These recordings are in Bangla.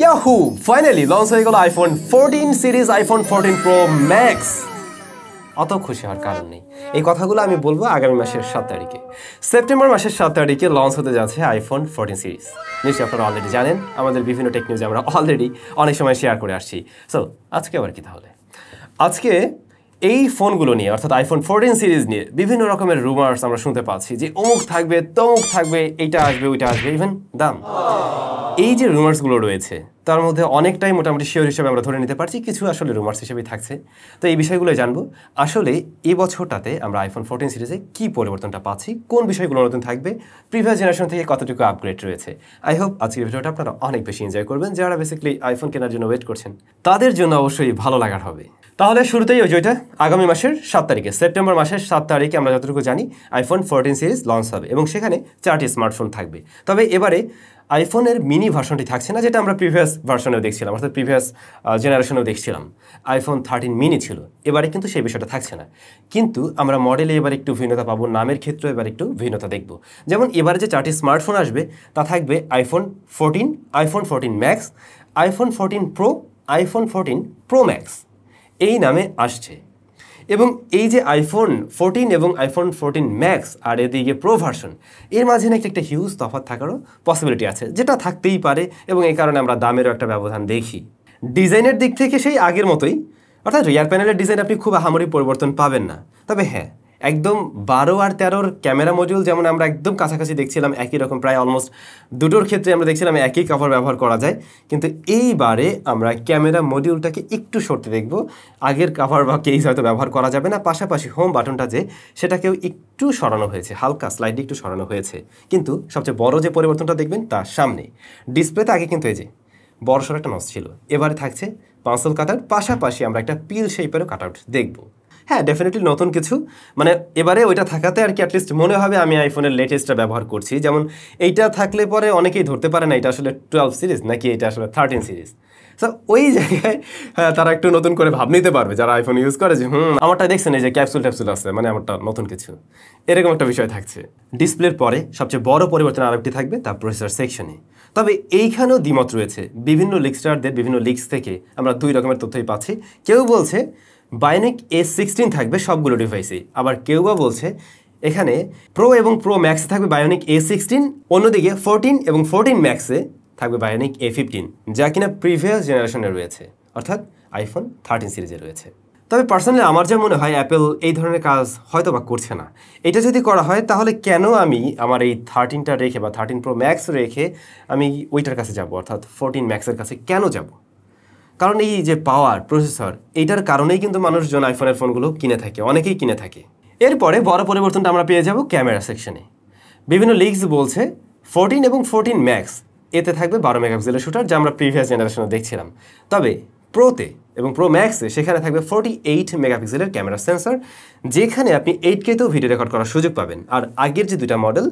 ইয়াহু ফাইনালি লঞ্চ হয়ে গেল iPhone 14 series iPhone 14 pro max. অত খুশি হওয়ার কারণ নেই, এই কথাগুলো আমি বলবো আগামী মাসের 7 তারিখে, সেপ্টেম্বর মাসের 7 তারিখে লঞ্চ হতে যাচ্ছে আইফোন 14 সিরিজ। নিশ্চয়ই আপনারা অলরেডি জানেন, আমাদের বিভিন্ন টেক নিউজে আমরা অলরেডি অনেক সময় শেয়ার করে আসছি। সো আজকে আবার কি তাহলে, আজকে এই ফোনগুলো নিয়ে অর্থাৎ আইফোন 14 সিরিজ নিয়ে বিভিন্ন রকমের রুমার্স আমরা শুনতে পাচ্ছি যে অমুক থাকবে, তমুক থাকবে, এইটা আসবে, ওইটা আসবে, ইভেন দাম। এই যে রুমার্সগুলো রয়েছে তার মধ্যে অনেকটাই মোটামুটি শিওর হিসেবে আমরা ধরে নিতে পারছি, কিছু আসলে রুমার্স হিসেবেই থাকছে। তো এই বিষয়গুলো জানবো, আসলে এই বছরটাতে আমরা আইফোন 14 সিরিজে কি পরিবর্তনটা পাচ্ছি, কোন বিষয়গুলো নতুন থাকবে, প্রিভিয়াস জেনারেশন থেকে কতটুকু আপগ্রেড রয়েছে। আই হোপ আজকের ভিডিওটা আপনারা অনেক বেশি এনজয় করবেন। যারা বেসিক্যালি আইফোন কেনার জন্য ওয়েট করছেন তাদের জন্য অবশ্যই ভালো লাগার হবে। তাহলে শুরুতেই ওই যেটা আগামী মাসের 7 তারিখে, সেপ্টেম্বর মাসের 7 তারিখে আমরা যতটুকু জানি আইফোন 14 সিরিজ লঞ্চ হবে এবং সেখানে 4টি স্মার্টফোন থাকবে। তবে এবারে আইফোনের মিনি ভার্সনটি থাকছে না, যেটা আমরা প্রিভিয়াস ভার্সনেও দেখছিলাম, অর্থাৎ প্রিভিয়াস জেনারেশনেও দেখছিলাম আইফোন 13 মিনি ছিল। এবারে কিন্তু সেই বিষয়টা থাকছে না, কিন্তু আমরা মডেলে এবার একটু ভিন্নতা পাবো, নামের ক্ষেত্রে এবার একটু ভিন্নতা দেখব। যেমন এবারে যে 4টি স্মার্টফোন আসবে তা থাকবে iPhone 14, iPhone 14 max, iPhone 14 pro, iPhone 14 pro max এই নামে আসছে। এবং এই যে আইফোন 14 এবং আইফোন 14 ম্যাক্স আর এদিকে প্রো ভার্সন, এর মাঝে নাকি একটা হিউজ তফাৎ থাকারও পসিবিলিটি আছে, যেটা থাকতেই পারে এবং এই কারণে আমরা দামেরও একটা ব্যবধান দেখি। ডিজাইনের দিক থেকে সেই আগের মতোই, অর্থাৎ রিয়ার প্যানেলের ডিজাইন আপনি খুব আহামরি পরিবর্তন পাবেন না। তবে হ্যাঁ, একদম 12 আর 13-র ক্যামেরা মডিউল যেমন আমরা একদম কাছাকাছি দেখছিলাম, একই রকম প্রায় অলমোস্ট দুটোর ক্ষেত্রে আমরা দেখছিলাম একই কভার ব্যবহার করা যায়, কিন্তু এইবারে আমরা ক্যামেরা মডিউলটাকে একটু সরতে দেখব। আগের কভার বা কেস হয়তো ব্যবহার করা যাবে না, পাশাপাশি হোম বাটনটা যে সেটাকেও একটু সরানো হয়েছে, হালকা স্লাইডলি একটু সরানো হয়েছে। কিন্তু সবচেয়ে বড় যে পরিবর্তনটা দেখবেন তার সামনে ডিসপ্লেতে আগে কিন্তু এই যে বড় সড়ো একটা নচ ছিল, এবারে থাকছে পাঁচল কাটআউট, পাশাপাশি আমরা একটা পিল শেপেরও কাটআউট দেখব। হ্যাঁ, ডেফিনেটলি নতুন কিছু, মানে এবারে ওইটা থাকাতে আর কি অ্যাটলিস্ট মনে হবে আমি আইফোনের লেটেস্টটা ব্যবহার করছি। যেমন এইটা থাকলে পরে অনেকেই ধরতে পারে না এটা আসলে 12 সিরিজ নাকি এটা আসলে 13 সিরিজ। সো ওই জায়গায় হ্যাঁ তারা একটু নতুন করে ভাব নিতে পারবে যারা আইফোন ইউজ করে, যে আমারটা দেখছেন এই যে ক্যাপসুল ট্যাপসুল আছে, মানে আমারটা নতুন কিছু, এরকম একটা বিষয় থাকছে। ডিসপ্লের পরে সবচেয়ে বড় পরিবর্তন আরেকটি থাকবে তার প্রসেসর সেকশনে। তবে এইখানেও দ্বিমত রয়েছে, বিভিন্ন লিকস্টারদের বিভিন্ন লিক্স থেকে আমরা দুই রকমের তথ্যই পাচ্ছি। কেউ বলছে বায়োনিক A16 থাকবে সবগুলো ডিভাইসে, আবার কেউ বা বলছে এখানে প্রো এবং প্রো ম্যাক্সে থাকবে বায়োনিক A16, অন্যদিকে 14 এবং 14 ম্যাক্সে থাকবে বায়োনিক A15, যা কিনা প্রিভিয়াস জেনারেশনে রয়েছে, অর্থাৎ আইফোন 13 সিরিজে রয়েছে। তবে পার্সোনালি আমার যা মনে হয় অ্যাপেল এই ধরনের কাজ হয়তো বা করছে না। এটা যদি করা হয় তাহলে কেন আমি আমার এই 13টা রেখে বা 13 প্রো ম্যাক্স রেখে আমি ওইটার কাছে যাব, অর্থাৎ 14 ম্যাক্সের কাছে কেন যাব? কারণ এই যে পাওয়ার, প্রসেসর, এইটার কারণেই কিন্তু মানুষজন আইফোনের ফোনগুলো কিনে থাকে, অনেকেই কিনে থাকে। এরপরে বড় পরিবর্তনটা আমরা পেয়ে যাব ক্যামেরা সেকশনে। বিভিন্ন লিক্স বলছে 14 এবং 14 ম্যাক্স এতে থাকবে 12 মেগাপিক্সেলের শুটার, যা আমরা প্রিভিয়াস জেনারেশনে দেখছিলাম। তবে প্রোতে এবং প্রো ম্যাক্সে সেখানে থাকবে 48 মেগাপিক্সেলের ক্যামেরা সেন্সর, যেখানে আপনি 8K-তেও ভিডিও রেকর্ড করার সুযোগ পাবেন। আর আগের যে দুইটা মডেল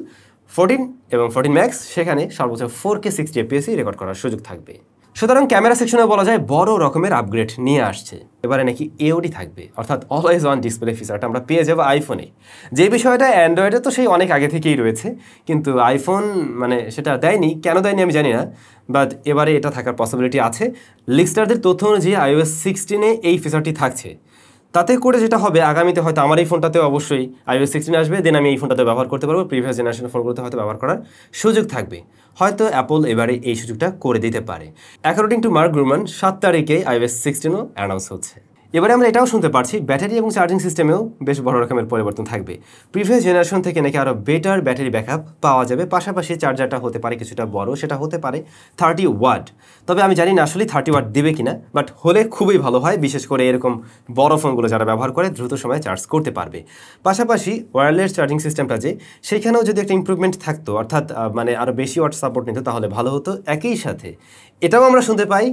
14 এবং 14 ম্যাক্স, সেখানে সর্বোচ্চ 4K 60 fps রেকর্ড করার সুযোগ থাকবে। সুতরাং ক্যামেরা সেকশনে বলা যায় বড় রকমের আপগ্রেড নিয়ে আসছে। এবারে নাকি এওডি থাকবে, অর্থাৎ অলওয়েজ অন ডিসপ্লে ফিচারটা আমরা পেয়ে যাবো আইফোনে, যে বিষয়টা অ্যান্ড্রয়েডে তো সেই অনেক আগে থেকেই রয়েছে, কিন্তু আইফোন মানে সেটা দেয়নি। কেন দেয়নি আমি জানি না, বাট এবারে এটা থাকার পসিবিলিটি আছে। লিকস্টারদের তথ্য অনুযায়ী iOS 16-এ এই ফিচারটি থাকছে। তাতে করে যেটা হবে, আগামীতে হয়তো আমার এই ফোনটাতেও অবশ্যই iOS 16 আসবে, দেন আমি এই ফোনটাতে ব্যবহার করতে পারবো, প্রিভিয়াস জেনারেশনের ফোনগুলোতে হয়তো ব্যবহার করার সুযোগ থাকবে। হয়তো অ্যাপল এবারে এই সুযোগটা করে দিতে পারে। অ্যাকর্ডিং টু মার্ক গ্রুমান 7 তারিখে iOS 16ও অ্যানাউন্স হচ্ছে। এবারে আমরা এটাও শুনতে পারছি ব্যাটারি এবং চার্জিং সিস্টেমেও বেশ বড় রকমের পরিবর্তন থাকবে। প্রিভিয়াস জেনারেশন থেকে নাকি আরও বেটার ব্যাটারি ব্যাকআপ পাওয়া যাবে, পাশাপাশি চার্জারটা হতে পারে কিছুটা বড়, সেটা হতে পারে 30 ওয়াট। তবে আমি জানি না আসলে 30 ওয়াট দেবে কিনা, বাট হলে খুবই ভালো হয়, বিশেষ করে এরকম বড় ফোনগুলো যারা ব্যবহার করে দ্রুত সময়ে চার্জ করতে পারবে। পাশাপাশি ওয়্যারলেস চার্জিং সিস্টেমটা যে সেইখানেও যদি একটা ইমপ্রুভমেন্ট থাকতো, অর্থাৎ মানে আরও বেশি ওয়াট সাপোর্ট নিত, তাহলে ভালো হতো। একই সাথে এটাও আমরা শুনতে পাই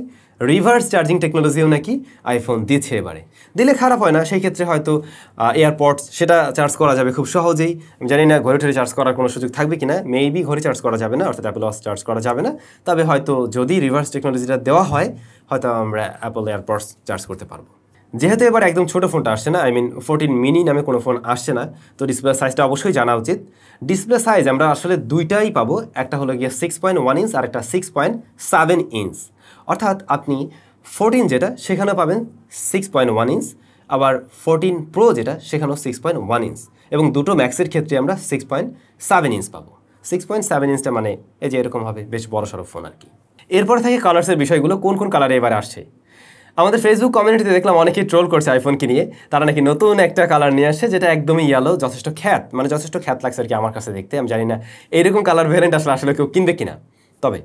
রিভার্স চার্জিং টেকনোলজিও নাকি আইফোন দিচ্ছে এবারে, দিলে খারাপ হয় না। সেই ক্ষেত্রে হয়তো এয়ারপডস সেটা চার্জ করা যাবে খুব সহজেই। আমি জানি না ঘরে ঠরে চার্জ করার কোনো সুযোগ থাকবে কিনা, মেবি ঘরে চার্জ করা যাবে না, অর্থাৎ অ্যাপল ওয়াচ চার্জ করা যাবে না। তবে হয়তো যদি রিভার্স টেকনোলজিটা দেওয়া হয়, হয়তো আমরা অ্যাপল এয়ারপডস চার্জ করতে পারবো। যেহেতু এবার একদম ছোট ফোনটা আসছে না, আই মিন 14 মিনি নামে কোনো ফোন আসছে না, তো ডিসপ্লে সাইজটা অবশ্যই জানা উচিত। ডিসপ্লে সাইজ আমরা আসলে দুইটাই পাবো, একটা হলো গিয়ে 6.1 ইঞ্চ আর একটা 6.7 ইঞ্চ। অর্থাৎ আপনি 14 যেটা সেখানেও পাবেন 6.1 ইঞ্চ, আবার 14 প্রো যেটা সেখানেও 6.1 ইঞ্চ, এবং দুটো ম্যাক্সের ক্ষেত্রে আমরা 6.7 ইঞ্চ পাবো। 6.7 ইঞ্চটা মানে এই যে এরকম হবে, বেশ বড় সড়ো ফোন আর কি। এরপর থেকে কালার্সের বিষয়গুলো, কোন কোন কালারে এবারে আসছে। আমাদের ফেসবুক কমিউনিটিতে দেখলাম অনেকেই ট্রোল করছে আইফোনকে নিয়ে, তারা নাকি নতুন একটা কালার নিয়ে আসছে যেটা একদমই ইয়েলো, যথেষ্ট খ্যাত, মানে যথেষ্ট খ্যাত লাগছে আর কি আমার কাছে দেখতে। আমি জানি না এইরকম কালার ভ্যারিয়েন্ট আসলে কেউ কিনবে কিনা। তবে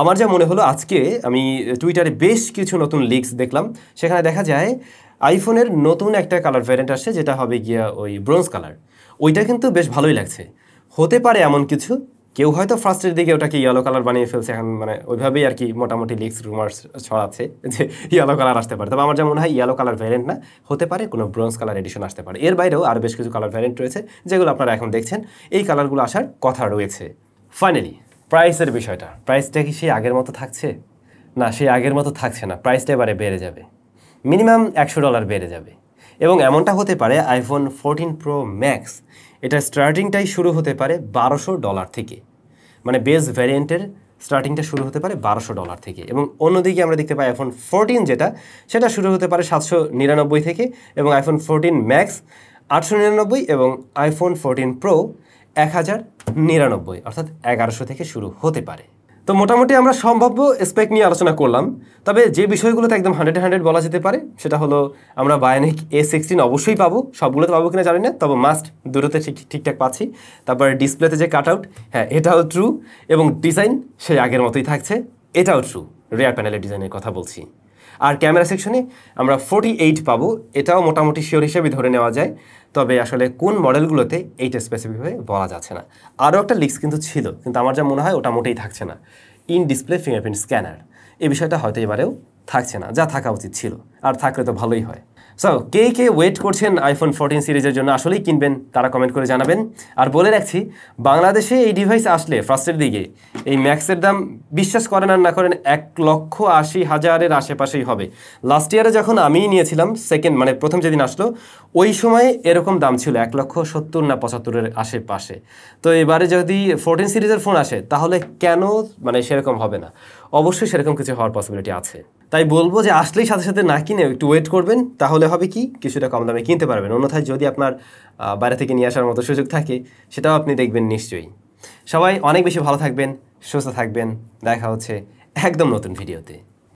আমার যা মনে হলো, আজকে আমি টুইটারে বেশ কিছু নতুন লিকস দেখলাম, সেখানে দেখা যায় আইফোনের নতুন একটা কালার ভ্যারিয়েন্ট আসছে যেটা হবে গিয়া ওই ব্রোঞ্জ কালার। ওইটা কিন্তু বেশ ভালোই লাগছে। হতে পারে এমন কিছু, কেউ হয়তো ফার্স্টের দিকে ওটাকে ইয়েলো কালার বানিয়ে ফেলছে, এখন মানে ওইভাবেই আর কি মোটামুটি লিক্স রুমার্স ছড়াচ্ছে যে ইয়েলো কালার আসতে পারে। তবে আমার যা মনে হয় ইয়েলো কালার ভ্যারিয়েন্ট না, হতে পারে কোনো ব্রোঞ্জ কালার এডিশন আসতে পারে। এর বাইরেও আরও বেশ কিছু কালার ভ্যারিয়েন্ট রয়েছে যেগুলো আপনারা এখন দেখছেন, এই কালারগুলো আসার কথা রয়েছে। ফাইনালি প্রাইসের বিষয়টা, প্রাইসটা কি সেই আগের মতো থাকছে? না, সেই আগের মতো থাকছে না, প্রাইসটা এবারে বেড়ে যাবে, মিনিমাম $100 বেড়ে যাবে। এবং এমনটা হতে পারে আইফোন 14 প্রো ম্যাক্স এটা স্টার্টিংটাই শুরু হতে পারে $1200 থেকে, মানে বেস ভ্যারিয়েন্টের স্টার্টিংটা শুরু হতে পারে $1200 থেকে। এবং অন্যদিকে আমরা দেখতে পাই আইফোন 14 যেটা, সেটা শুরু হতে পারে 799 থেকে, এবং আইফোন 14 ম্যাক্স 899, এবং আইফোন 14 প্রো 1099, অর্থাৎ 1100 থেকে শুরু হতে পারে। তো মোটামুটি আমরা সম্ভাব্য স্পেক নিয়ে আলোচনা করলাম। তবে যে বিষয়গুলোতে একদম 100-100 বলা যেতে পারে সেটা হলো আমরা বায়োনিক A16 অবশ্যই পাবো, সবগুলোতে পাবো কিনা জানি না, তবে মাস্ট দুটোতে ঠিকঠাক পাচ্ছি। তারপর ডিসপ্লেতে যে কাট আউট, হ্যাঁ এটাও ট্রু, এবং ডিজাইন সেই আগের মতোই থাকছে, এটাও ট্রু। রিয়ার প্যানেলের ডিজাইনের কথা বলছি। আর ক্যামেরা সেকশনে আমরা 48 পাবো, এটাও মোটামুটি শিওর হিসেবে ধরে নেওয়া যায়। তবে আসলে কোন মডেলগুলোতে এইটা স্পেসিফিকভাবে বলা যাচ্ছে না। আরও একটা লিক্স কিন্তু ছিল, কিন্তু আমার যা মনে হয় ওটা মোটেই থাকছে না, ইন ডিসপ্লে ফিঙ্গারপ্রিন্ট স্ক্যানার। এই বিষয়টা হয়তো এবারেও থাকছে না, যা থাকা উচিত ছিল, আর থাকলে তো ভালোই হয়। সো কে কে ওয়েট করছেন আইফোন 14 সিরিজের জন্য, আসলেই কিনবেন তারা কমেন্ট করে জানাবেন। আর বলে রাখছি, বাংলাদেশে এই ডিভাইস আসলে ফার্স্টের দিকে এই ম্যাক্সের দাম বিশ্বাস করেন আর না করেন 1,80,000-এর আশেপাশেই হবে। লাস্ট ইয়ারে যখন আমি নিয়েছিলাম সেকেন্ড, মানে প্রথম যেদিন আসলো, ওই সময় এরকম দাম ছিল 1,70,000 না 75,000-এর আশেপাশে। তো এবারে যদি 14 সিরিজের ফোন আসে তাহলে কেন মানে সেরকম হবে না? অবশ্যই সেরকম কিছু হওয়ার পসিবিলিটি আছে। তাই বলবো যে আসলেই সাথে সাথে না কিনে একটু ওয়েট করবেন, তাহলে হবে কি কিছুটা কম দামে কিনতে পারবেন। অন্যথায় যদি আপনার বাইরে থেকে নিয়ে আসার মতো সুযোগ থাকে সেটাও আপনি দেখবেন নিশ্চয়ই। সবাই অনেক বেশি ভালো থাকবেন, সুস্থ থাকবেন, দেখা হচ্ছে একদম নতুন ভিডিওতে।